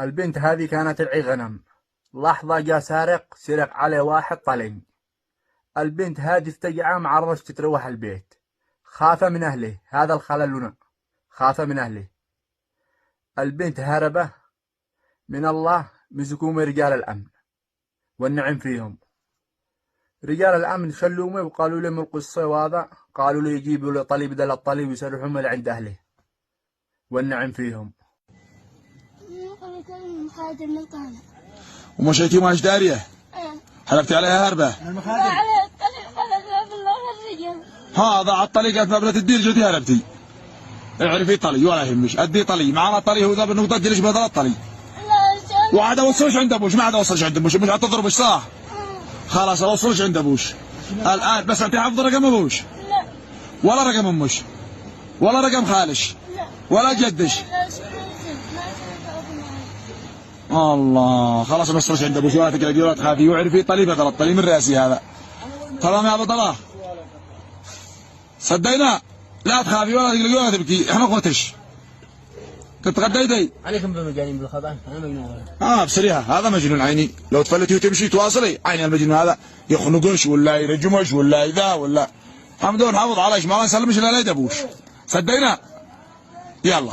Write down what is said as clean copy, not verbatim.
البنت هذه كانت ترعي غنم. لحظة جاء سارق سرق عليه واحد طلي. البنت هذه افتجعة ما عرفت تروح البيت، خاف من أهله. هذا الخلل لنا، خاف من أهله. البنت هربة من الله، مسكوهم رجال الأمن والنعم فيهم. رجال الأمن شلومه وقالوا لهم القصة، وهذا قالوا له يجيبوا له طلي بدل الطلي ويسرحهم لعند أهله والنعم فيهم. ومشيتي ماش داريه؟ حلفتي عليها هربة؟ ها ضاع الطلي قالت مبلة الدير جدي هربتي. اعرفي طلي ولا يهمش، ادي طلي معنا طلي هو ذا بالنقطة ليش بدل الطلي؟ وعاد اوصلش عند ابوش، ما عاد اوصلش عند ابوش، مش هتضربش صح؟ خلاص اوصلش عند ابوش الان، بس انت حافظ رقم ابوش؟ لا. ولا رقم امش؟ ولا رقم خالش؟ لا. ولا جدش؟ الله خلاص ما وصلش عند ابوش ولا تقلقي ولا تخافي، واعرفي طلي بدل الطلي من راسي هذا. تمام يا ابو طلال؟ صدقنا؟ لا تخافي ولا تقلقي ولا تبكي، احنا اخوتش. كنت غديتي؟ عليكم بالمجانين بالخطأ، انا مجنون. بصريحة هذا مجنون عيني، لو تفلتي وتمشي تواصلي عيني المجنون هذا يخنقش ولا يرجمش ولا ذا ولا. حمدون حافظ عليش ما نسلمش الا لا يدبوش. صدقنا؟ يلا.